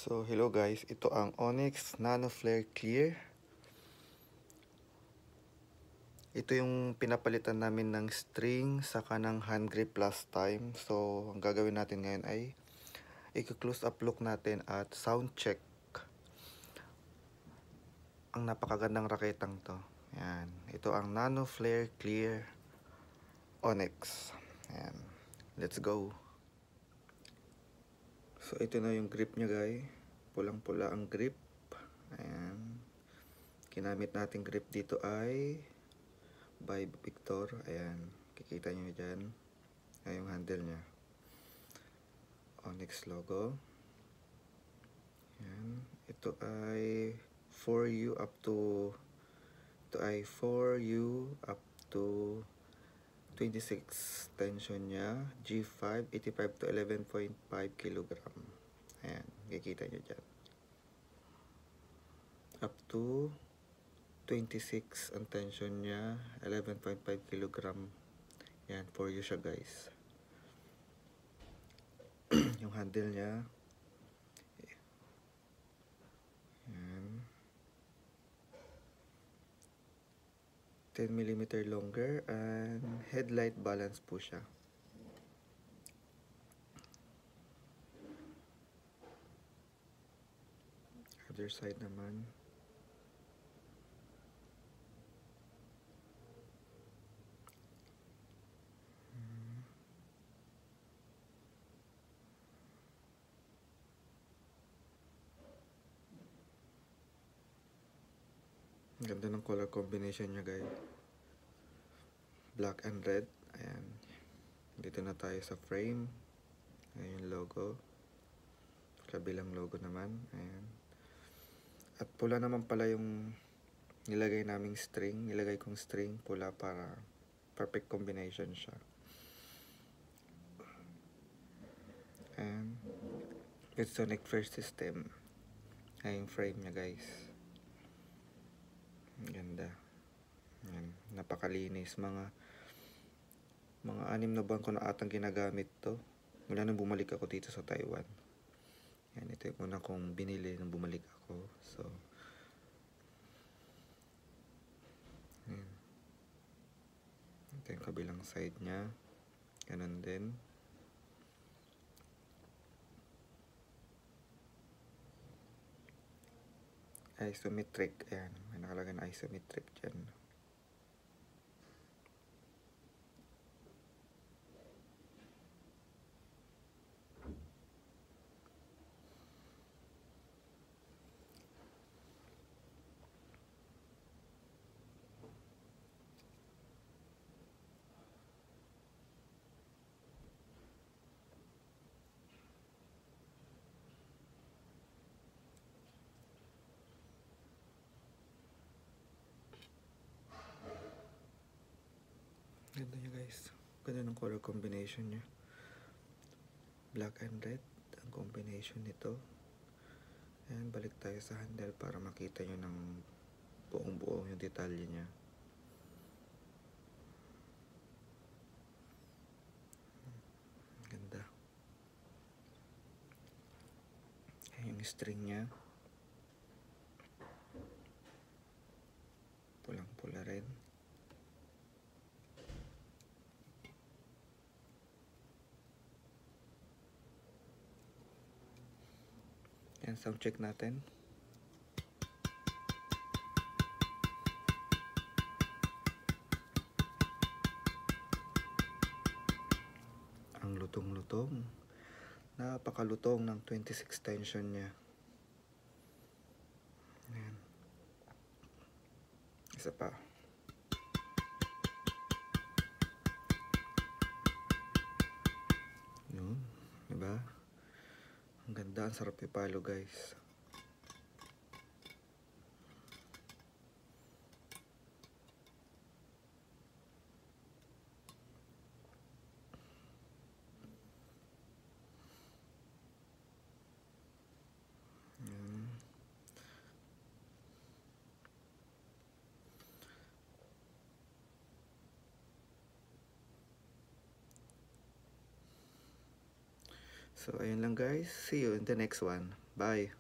So, hello guys. Ito ang Onyx Nano Flare Clear. Ito yung pinapalitan namin ng string saka ng hand grip last time. So, ang gagawin natin ngayon ay i-close up look natin at sound check ang napakagandang raketang to. Ayan. Ito ang Nano Flare Clear Onyx. Ayan. Let's go. So, ito na yung grip niya guys. Pulang-pula ang grip. Ayan. Kinamit natin grip dito ay by Victor. Ayan. Kikita nyo dyan. Ayan yung handle niya. Onyx logo. Ayan. Ito ay 4U up to 26 tension niya. G5 85 to 11.5 kg. Ayan. Kikita nyo dyan. Up to 26 ang tension niya. 11.5 kg. Ayan. 4U siya guys. Yung handle niya. Ayan. 10mm longer and headlight balance po siya. Other side naman. Ganda ng color combination niya guys. Black and red. Ayan. Dito na tayo sa frame. Ayan yung logo. Kabilang logo naman. Ayan. At pula naman pala yung nilagay naming string. Nilagay kong string pula para perfect combination siya. And it's Sonic First System. Ayan yung frame niya guys. Ganda. Ayan. Napakalinis. Mga 6 na buwan ko na atang ginagamit to. Mula nang bumalik ako dito sa Taiwan. Ayan. Ito yung una kong binili nang bumalik ako. So, ayan. Ito yung kabilang side niya. Ganun din. Isometric. Ayan. May nakalagay na isometric dyan. Ganda niya guys. Ganda ng color combination niya. Black and red ang combination nito. Ayan, balik tayo sa handle para makita nyo ng buong-buo yung detalye niya. Ganda. Ayan yung string niya. Pulang-pula rin. Ayan, sound check natin. Ang lutong-lutong. Napakalutong ng 26 tension niya. Ayan. Isa pa. Yun. Diba? Ang ganda. Ang sarap ipalo guys. So, ayun lang guys. See you in the next one. Bye!